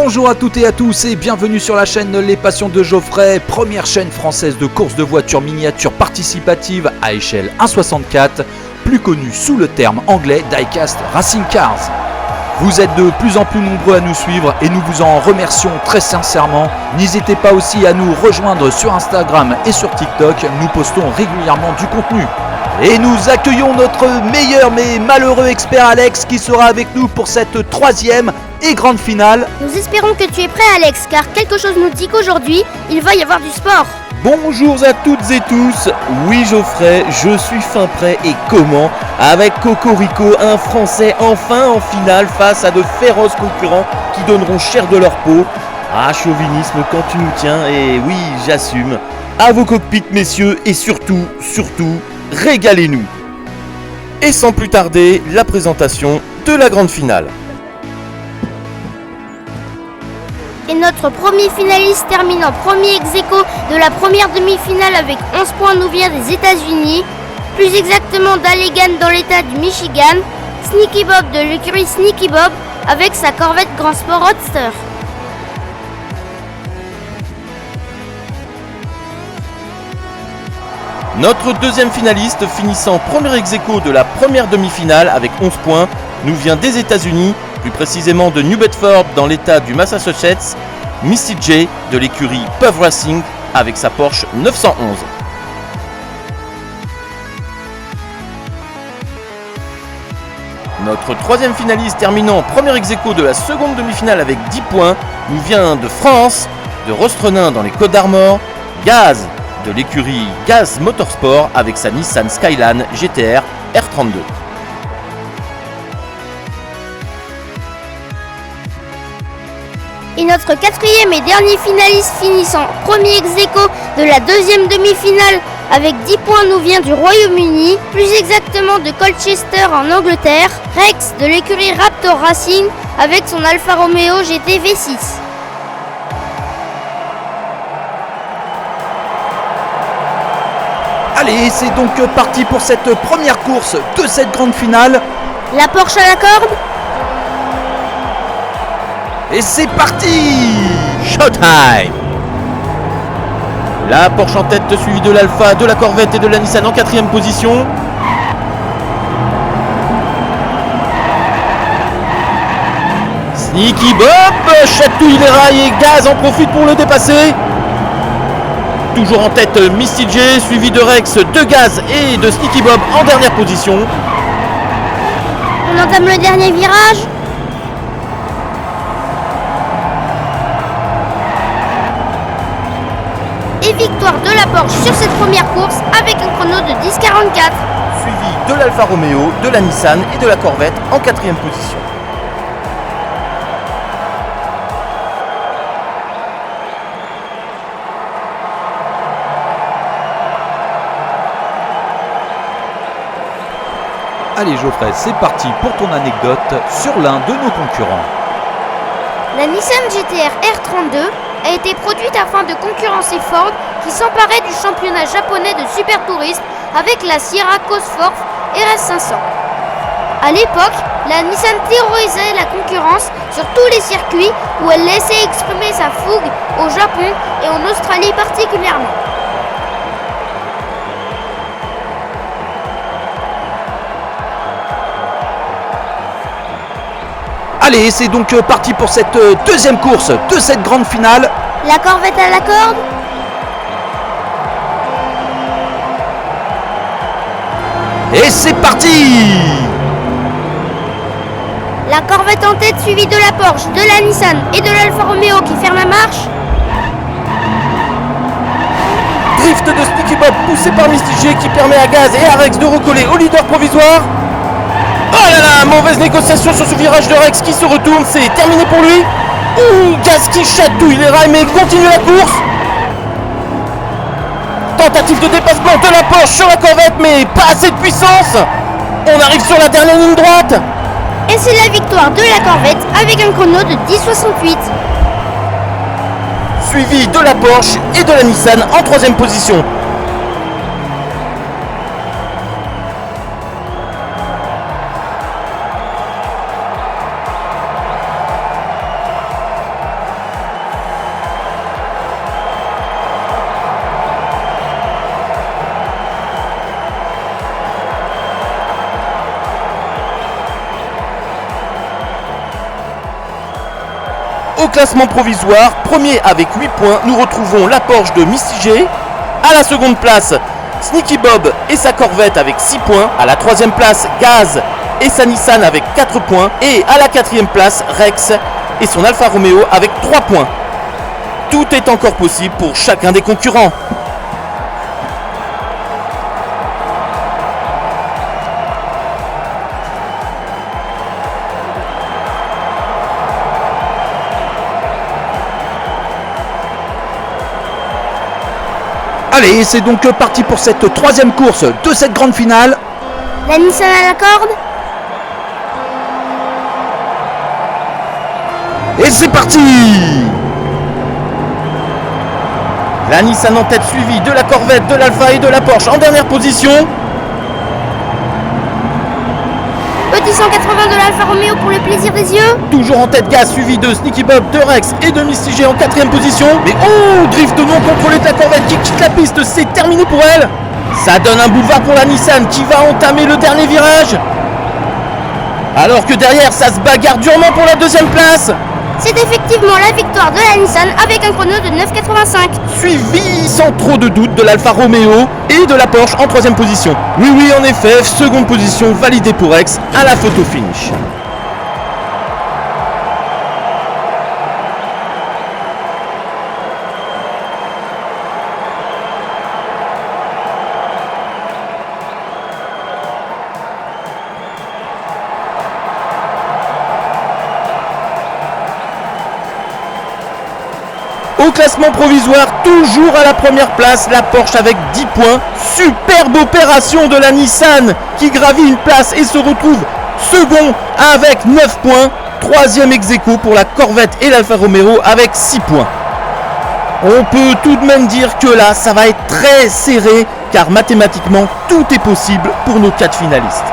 Bonjour à toutes et à tous et bienvenue sur la chaîne Les Passions de Geoffrey, première chaîne française de course de voitures miniatures participatives à échelle 1/64, plus connue sous le terme anglais Diecast Racing Cars. Vous êtes de plus en plus nombreux à nous suivre et nous vous en remercions très sincèrement. N'hésitez pas aussi à nous rejoindre sur Instagram et sur TikTok, nous postons régulièrement du contenu. Et nous accueillons notre meilleur mais malheureux expert Alex qui sera avec nous pour cette troisième et grande finale. Nous espérons que tu es prêt Alex, car quelque chose nous dit qu'aujourd'hui, il va y avoir du sport. Bonjour à toutes et tous, oui Geoffrey, je suis fin prêt et comment? Avec Cocorico, un Français enfin en finale face à de féroces concurrents qui donneront cher de leur peau. Ah, chauvinisme quand tu nous tiens, et oui, j'assume. À vos cockpits messieurs, et surtout, régalez-nous. Et sans plus tarder, la présentation de la grande finale. Et notre premier finaliste termine en premier ex-aequo de la première demi-finale avec 11 points nous vient des États-Unis, plus exactement d'Allegan dans l'état du Michigan, Sneaky Bob de l'écurie Sneaky Bob avec sa Corvette Grand Sport Roadster. Notre deuxième finaliste finissant premier ex-aequo de la première demi-finale avec 11 points nous vient des États-Unis, plus précisément de New Bedford dans l'état du Massachusetts, Misty J de l'écurie Puff Racing avec sa Porsche 911. Notre troisième finaliste terminant premier ex-aequo de la seconde demi-finale avec 10 points nous vient de France, de Rostrenin dans les Côtes d'Armor, Gaz de l'écurie Gaz Motorsport avec sa Nissan Skyline GTR R32. Et notre quatrième et dernier finaliste finissant premier ex-aequo de la deuxième demi-finale avec 10 points nous vient du Royaume-Uni, plus exactement de Colchester en Angleterre, Rex de l'écurie Raptor Racing avec son Alfa Romeo GT V6. Allez, c'est donc parti pour cette première course de cette grande finale. La Porsche à la corde. Et c'est parti! Showtime! La Porsche en tête suivie de l'Alfa, de la Corvette et de la Nissan en quatrième position. Sneaky Bob chatouille les rails et Gaz en profite pour le dépasser. Toujours en tête Misty J, suivi de Rex, de Gaz et de Sneaky Bob en dernière position. On entame le dernier virage. Et victoire de la Porsche sur cette première course avec un chrono de 10,44. Suivi de l'Alfa Romeo, de la Nissan et de la Corvette en quatrième position. Allez Geoffrey, c'est parti pour ton anecdote sur l'un de nos concurrents. La Nissan GTR R32 a été produite afin de concurrencer Ford qui s'emparait du championnat japonais de super tourisme avec la Sierra Cosworth RS500. A l'époque, la Nissan terrorisait la concurrence sur tous les circuits où elle laissait exprimer sa fougue au Japon et en Australie particulièrement. Allez, c'est donc parti pour cette deuxième course de cette grande finale. La Corvette à la corde. Et c'est parti! La Corvette en tête suivie de la Porsche, de la Nissan et de l'Alfa Romeo qui ferme la marche. Drift de Sneaky Bob poussé par Misty J qui permet à Gaz et à Rex de recoller au leader provisoire. Oh là là, mauvaise négociation sur ce virage de Rex qui se retourne, c'est terminé pour lui. Gaz qui chatouille les rails mais continue la course. Tentative de dépassement de la Porsche sur la Corvette mais pas assez de puissance. On arrive sur la dernière ligne droite. Et c'est la victoire de la Corvette avec un chrono de 10,68. Suivi de la Porsche et de la Nissan en troisième position. Au classement provisoire, premier avec 8 points, nous retrouvons la Porsche de Mistiger. À la seconde place, Sneaky Bob et sa Corvette avec 6 points. À la troisième place, Gaz et sa Nissan avec 4 points. Et à la quatrième place, Rex et son Alfa Romeo avec 3 points. Tout est encore possible pour chacun des concurrents. Allez, c'est donc parti pour cette troisième course de cette grande finale. La Nissan à la corde. Et c'est parti! La Nissan en tête suivie de la Corvette, de l'Alfa et de la Porsche en dernière position. Petit 180 de l'Alfa Romeo pour le plaisir des yeux. Toujours en tête, Gaz suivi de Sneaky Bob, de Rex et de Mistiger en quatrième position. Mais oh, drift non contrôlé de la Corvette qui quitte la piste, c'est terminé pour elle. Ça donne un boulevard pour la Nissan qui va entamer le dernier virage. Alors que derrière, ça se bagarre durement pour la deuxième place. C'est effectivement la victoire de la Nissan avec un chrono de 9,85. Suivi sans trop de doute de l'Alfa Romeo et de la Porsche en troisième position. Oui, en effet, seconde position validée pour Rex à la photo finish. Au classement provisoire, toujours à la première place, la Porsche avec 10 points. Superbe opération de la Nissan qui gravit une place et se retrouve second avec 9 points. Troisième ex-aequo pour la Corvette et l'Alfa Romeo avec 6 points. On peut tout de même dire que là, ça va être très serré car mathématiquement, tout est possible pour nos 4 finalistes.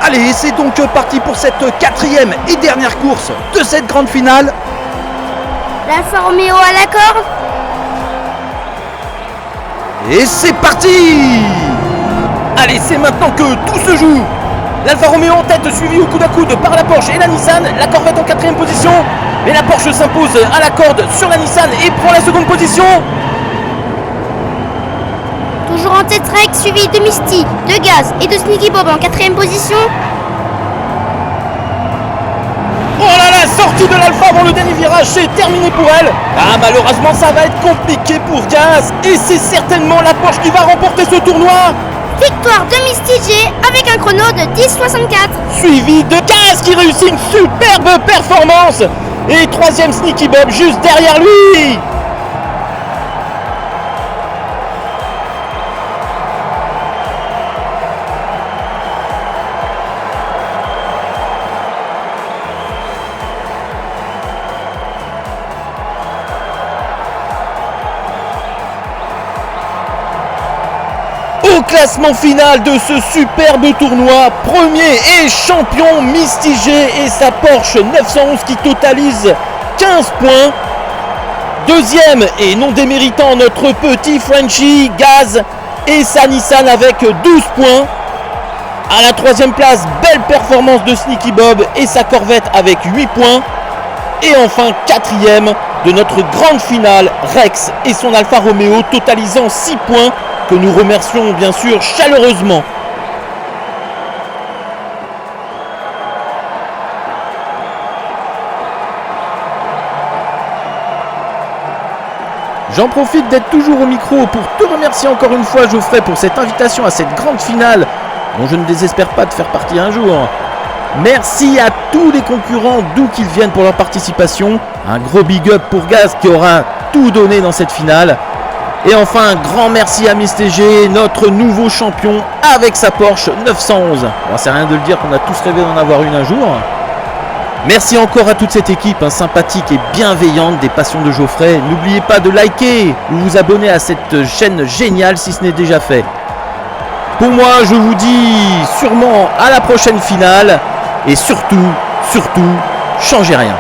Allez, c'est donc parti pour cette quatrième et dernière course de cette grande finale. L'Alfa Romeo à la corde. Et c'est parti! Allez, c'est maintenant que tout se joue. L'Alfa Romeo en tête, suivi au coude à coude par la Porsche et la Nissan. La Corvette en quatrième position. Et la Porsche s'impose à la corde sur la Nissan et prend la seconde position. Toujours en tête Rex, suivi de Misty, de Gaz et de Sneaky Bob en quatrième position. Oh là là, sortie de l'Alfa avant le dernier virage, c'est terminé pour elle. Ah, malheureusement, ça va être compliqué pour Gaz. Et c'est certainement la Porsche qui va remporter ce tournoi. Victoire de Misty J avec un chrono de 10,64. Suivi de Gaz qui réussit une superbe performance. Et troisième Sneaky Bob juste derrière lui. Au classement final de ce superbe tournoi, premier et champion Mistiger et sa Porsche 911 qui totalise 15 points. Deuxième et non déméritant notre petit Frenchie Gaz et sa Nissan avec 12 points. À la troisième place, belle performance de Sneaky Bob et sa Corvette avec 8 points. Et enfin quatrième de notre grande finale, Rex et son Alfa Romeo totalisant 6 points que nous remercions bien sûr chaleureusement. J'en profite d'être toujours au micro pour te remercier encore une fois Geoffrey pour cette invitation à cette grande finale dont je ne désespère pas de faire partie un jour. Merci à tous les concurrents d'où qu'ils viennent pour leur participation. Un gros big up pour Gaz qui aura tout donné dans cette finale. Et enfin un grand merci à Mistiger, notre nouveau champion avec sa Porsche 911. Bon, c'est rien de le dire qu'on a tous rêvé d'en avoir une un jour. Merci encore à toute cette équipe sympathique et bienveillante des Passions de Geoffrey. N'oubliez pas de liker ou vous abonner à cette chaîne géniale si ce n'est déjà fait. Pour moi, je vous dis sûrement à la prochaine finale. Et surtout, changez rien.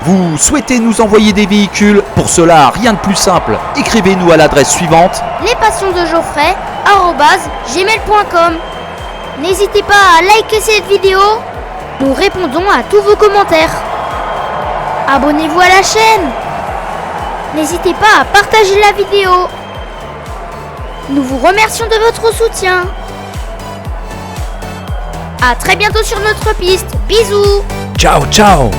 Vous souhaitez nous envoyer des véhicules? Pour cela, rien de plus simple. Écrivez-nous à l'adresse suivante: lespassionsdegeoffrey@gmail.com. N'hésitez pas à liker cette vidéo. Nous répondons à tous vos commentaires. Abonnez-vous à la chaîne. N'hésitez pas à partager la vidéo. Nous vous remercions de votre soutien. À très bientôt sur notre piste. Bisous. Ciao, ciao.